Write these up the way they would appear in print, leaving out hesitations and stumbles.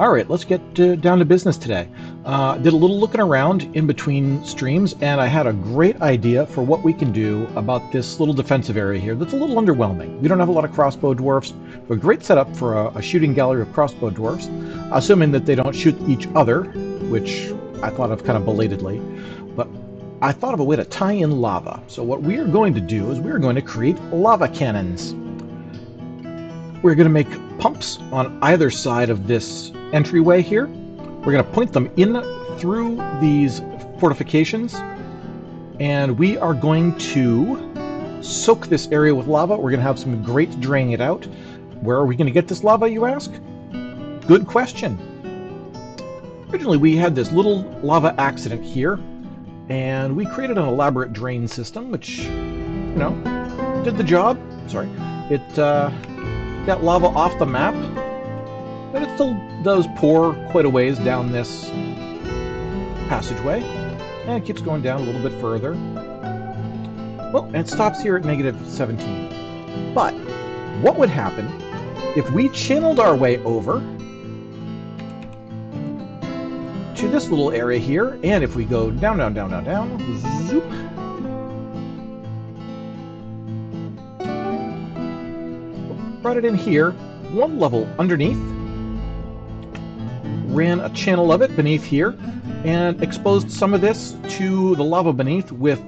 All right, let's get down to business today. Did a little looking around in between streams, and I had a great idea for what we can do about this little defensive area here that's a little underwhelming. We don't have a lot of crossbow dwarfs, but a great setup for a shooting gallery of crossbow dwarfs, assuming that they don't shoot each other, which I thought of kind of belatedly. But I thought of a way to tie in lava. So what we are going to do is we are going to create lava cannons. We're going to make pumps on either side of this entryway here. We're going to point them in through these fortifications, and we are going to soak this area with lava. We're going to have some grates draining it out. Where are we going to get this lava, you ask? Good question. Originally, we had this little lava accident here, and we created an elaborate drain system, which, you know, did the job. Sorry. It got lava off the map, but it still does pour quite a ways down this passageway, and it keeps going down a little bit further. Well, and it stops here at -17. But what would happen if we channeled our way over to this little area here, and if we go down, down, down, down, down, zoop, brought it in here, one level underneath, ran a channel of it beneath here, and exposed some of this to the lava beneath with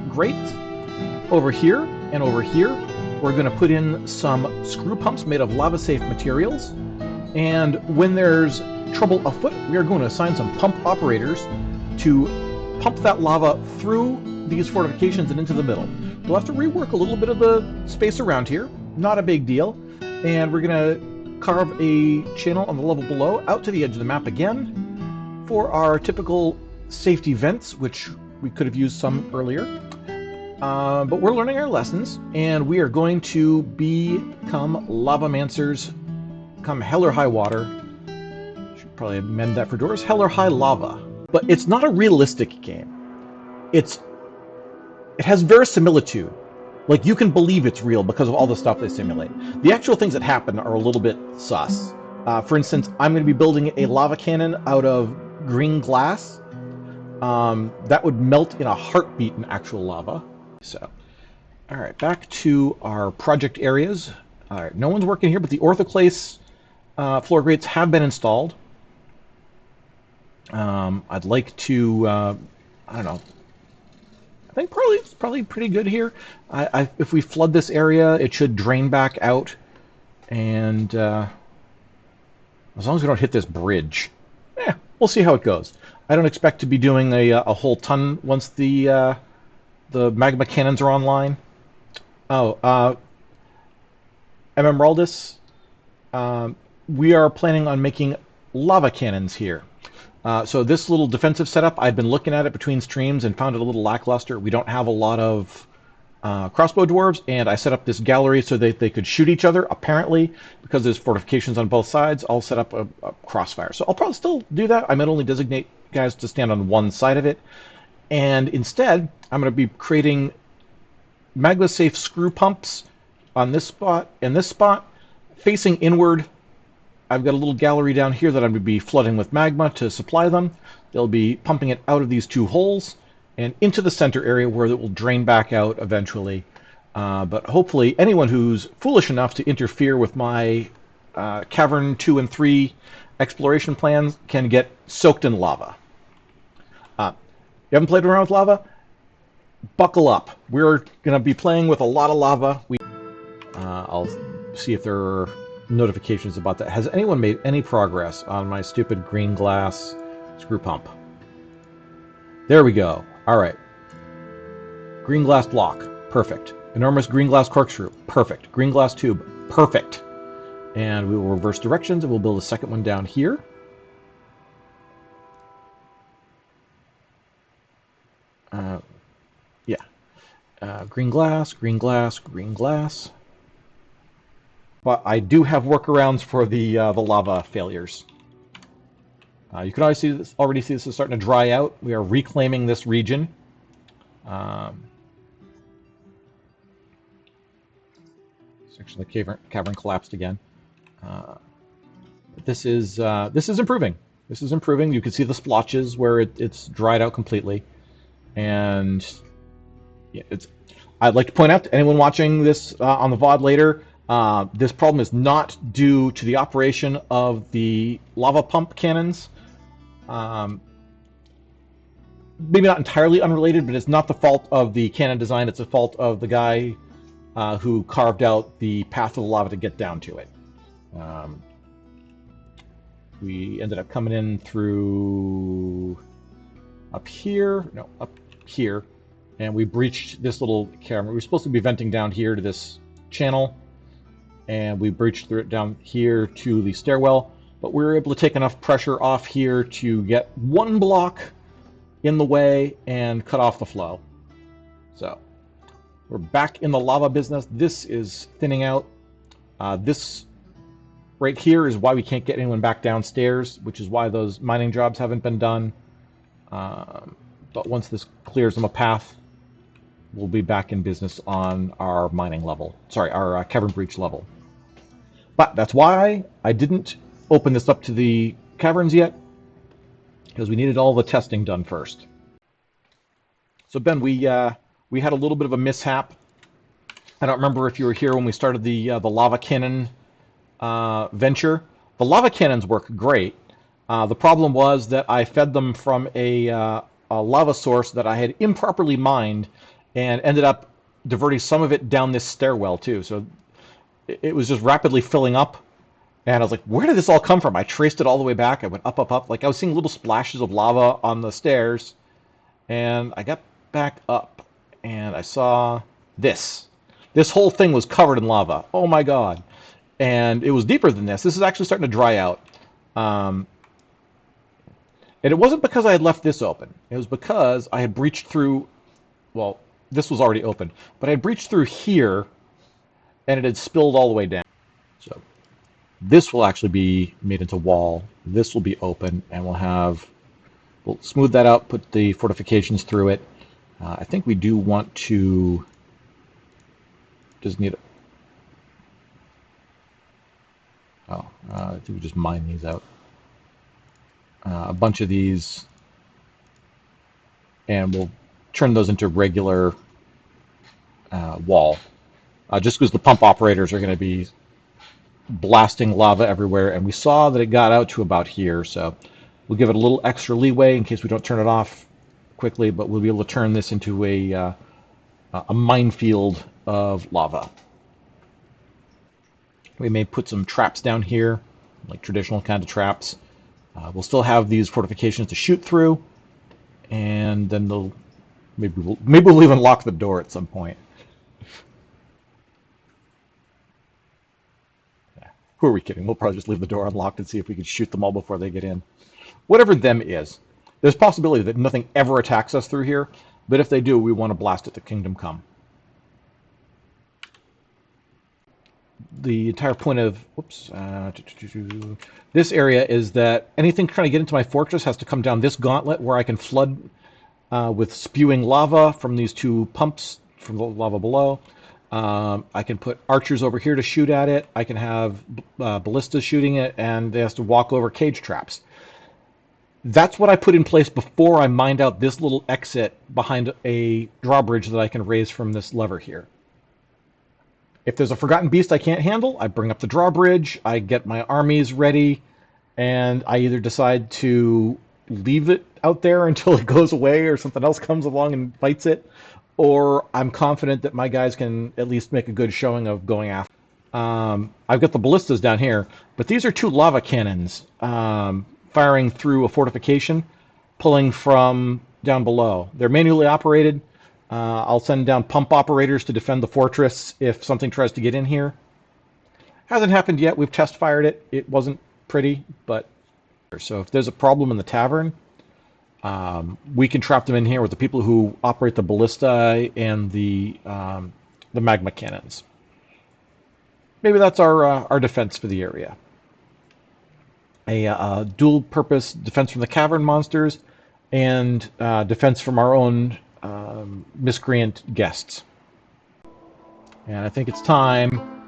grates over here and over here. We're going to put in some screw pumps made of lava-safe materials, and when there's trouble afoot, we are going to assign some pump operators to pump that lava through these fortifications and into the middle. We'll have to rework a little bit of the space around here, not a big deal, and we're going to carve a channel on the level below out to the edge of the map again for our typical safety vents, which we could have used some earlier. But we're learning our lessons, and we are going to become lava-mancers come hell or high water. Should probably amend that for doors. Hell or high lava. But it's not a realistic game. It has verisimilitude. Like, you can believe it's real because of all the stuff they simulate. The actual things that happen are a little bit sus. For instance, I'm going to be building a lava cannon out of green glass. That would melt in a heartbeat in actual lava. So, all right, back to our project areas. All right, no one's working here, but the orthoclase floor grates have been installed. I'd like to, I don't know. I think it's probably pretty good here. If we flood this area, it should drain back out, and as long as we don't hit this bridge, we'll see how it goes. I don't expect to be doing a whole ton once the magma cannons are online. Oh, Emeraldus, we are planning on making lava cannons here. So this little defensive setup, I've been looking at it between streams and found it a little lackluster. We don't have a lot of crossbow dwarves, and I set up this gallery so that they could shoot each other. Apparently, because there's fortifications on both sides, I'll set up a crossfire. So I'll probably still do that. I might only designate guys to stand on one side of it. And instead, I'm going to be creating magma-safe screw pumps on this spot and this spot, facing inward. I've got a little gallery down here that I'm going to be flooding with magma to supply them. They'll be pumping it out of these two holes and into the center area where it will drain back out eventually. But hopefully anyone who's foolish enough to interfere with my Cavern 2 and 3 exploration plans can get soaked in lava. You haven't played around with lava? Buckle up. We're going to be playing with a lot of lava. I'll see if there are notifications about that. Has anyone made any progress on my stupid green glass screw pump? There we go. All right. Green glass block. Perfect. Enormous green glass corkscrew. Perfect. Green glass tube. Perfect. And we will reverse directions, and we'll build a second one down here. Green glass, green glass, green glass. But I do have workarounds for the lava failures. You can already see this is starting to dry out. We are reclaiming this region. Section of the cavern collapsed again. This is improving. This is improving. You can see the splotches where it's dried out completely, and yeah, it's. I'd like to point out to anyone watching this on the VOD later, this problem is not due to the operation of the lava pump cannons. Um, Maybe not entirely unrelated, but it's not the fault of the cannon design. It's the fault of the guy who carved out the path of the lava to get down to it. Um, we ended up coming in through up here, no, up here, and we breached this little camera. We were supposed to be venting down here to this channel, and we breached through it down here to the stairwell, but we were able to take enough pressure off here to get one block in the way and cut off the flow. So we're back in the lava business. This is thinning out. This right here is why we can't get anyone back downstairs, which is why those mining jobs haven't been done. But once this clears them a path, we'll be back in business on our mining level. Sorry, our cavern breach level. But that's why I didn't open this up to the caverns yet, because we needed all the testing done first. So Ben, we had a little bit of a mishap. I don't remember if you were here when we started the lava cannon venture. The lava cannons work great. The problem was that I fed them from a lava source that I had improperly mined, and ended up diverting some of it down this stairwell too. So it was just rapidly filling up, and I was like, where did this all come from? I traced it all the way back. I went up, up, up. Like I was seeing little splashes of lava on the stairs, and I got back up, and I saw this. This whole thing was covered in lava. Oh my god. And it was deeper than this. This is actually starting to dry out. And it wasn't because I had left this open. It was because I had breached through, well, this was already open, but I had breached through here, and it had spilled all the way down. So this will actually be made into wall. This will be open, and we'll smooth that out, put the fortifications through it. I think we do want to just need I think we just mine these out. A bunch of these, and we'll turn those into regular wall. Just because the pump operators are going to be blasting lava everywhere, and we saw that it got out to about here, so we'll give it a little extra leeway in case we don't turn it off quickly, but we'll be able to turn this into a minefield of lava. We may put some traps down here, like traditional kind of traps. We'll still have these fortifications to shoot through, and then maybe we'll even lock the door at some point. Yeah. Who are we kidding? We'll probably just leave the door unlocked and see if we can shoot them all before they get in. Whatever them is, there's a possibility that nothing ever attacks us through here, but if they do, we want to blast it to Kingdom Come. The entire point of this area is that anything trying to get into my fortress has to come down this gauntlet where I can flood with spewing lava from these two pumps from the lava below. I can put archers over here to shoot at it. I can have ballistas shooting it, and they have to walk over cage traps. That's what I put in place before I mined out this little exit behind a drawbridge that I can raise from this lever here. If there's a forgotten beast I can't handle, I bring up the drawbridge, I get my armies ready, and I either decide to leave it out there until it goes away or something else comes along and fights it, or I'm confident that my guys can at least make a good showing of going after. I've got the ballistas down here, but these are two lava cannons firing through a fortification, pulling from down below. They're manually operated. I'll send down pump operators to defend the fortress if something tries to get in here. Hasn't happened yet. We've test fired it. It wasn't pretty, but so if there's a problem in the tavern, we can trap them in here with the people who operate the ballista and the magma cannons. Maybe that's our defense for the area. A dual-purpose defense from the cavern monsters and defense from our own miscreant guests. And I think it's time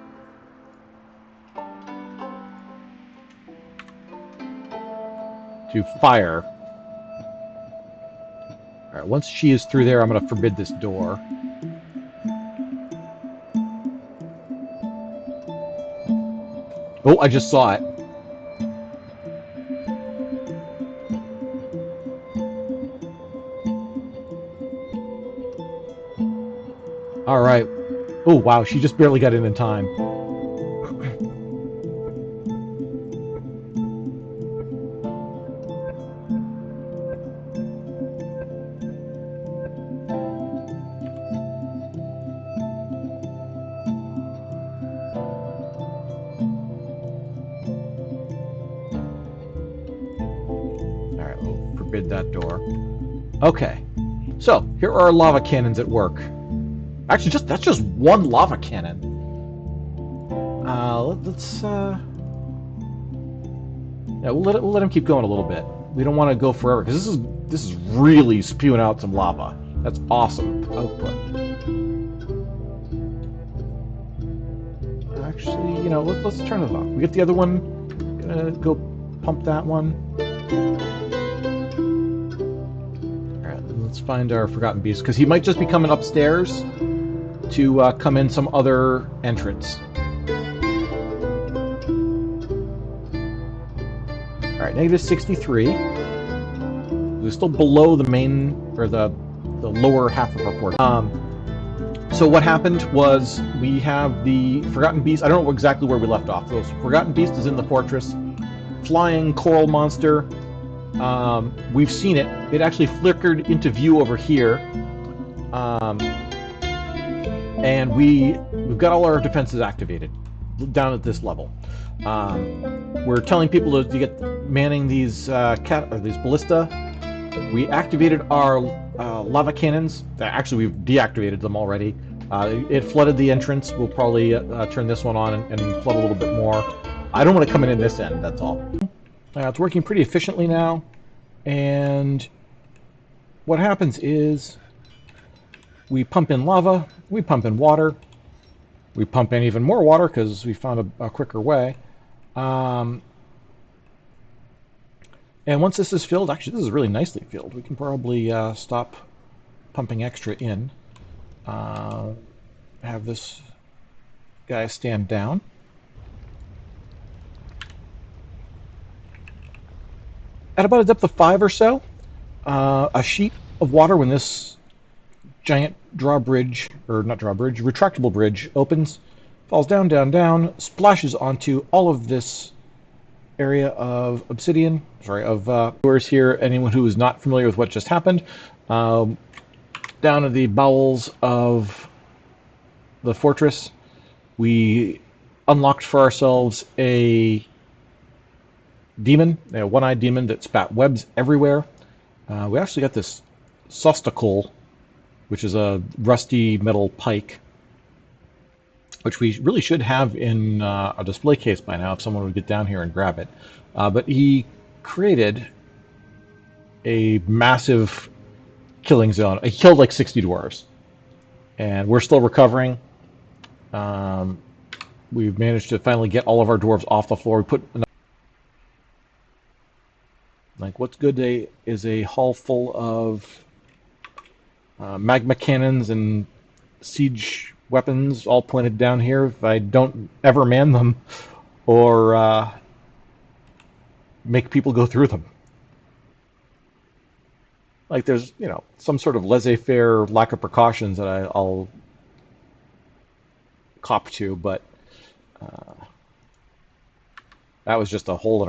to fire. All right, once she is through there, I'm going to forbid this door. Oh, I just saw it. All right. Oh, wow, she just barely got in time. All right, we'll forbid that door. Okay, so here are our lava cannons at work. Actually, that's just one lava cannon. Let's yeah, we'll let him keep going a little bit. We don't want to go forever because this is really spewing out some lava. That's awesome output. Actually, you know, let's turn it off. We get the other one. Gonna go pump that one. All right, let's find our forgotten beast because he might just be coming upstairs to come in some other entrance. All right, negative 63. We're still below the main or the lower half of our port. So what happened was we have the Forgotten Beast. I don't know exactly where we left off. The Forgotten Beast is in the fortress. Flying coral monster. We've seen it. It actually flickered into view over here. And we've got all our defenses activated down at this level. We're telling people to get manning these these ballista. We activated our lava cannons. Actually, we've deactivated them already. It flooded the entrance. We'll probably turn this one on and flood a little bit more. I don't want to come in this end, that's all. It's working pretty efficiently now. And what happens is we pump in lava, we pump in water, we pump in even more water because we found a quicker way. And once this is filled, actually this is really nicely filled, we can probably stop pumping extra in. Have this guy stand down. At about a depth of 5 or so, a sheet of water, when this giant drawbridge, or not drawbridge, retractable bridge opens, falls down, down, down, splashes onto all of this area of obsidian, viewers here, anyone who is not familiar with what just happened, down in the bowels of the fortress, we unlocked for ourselves a demon, a one-eyed demon that spat webs everywhere. We actually got this sostacle, which is a rusty metal pike, which we really should have in a display case by now if someone would get down here and grab it. But he created a massive killing zone. He killed like 60 dwarves. And we're still recovering. We've managed to finally get all of our dwarves off the floor. We put like what's good is a hull full of magma cannons and siege weapons all pointed down here. If I don't ever man them or make people go through them. Like there's, you know, some sort of laissez-faire lack of precautions that I'll cop to, but that was just a hole in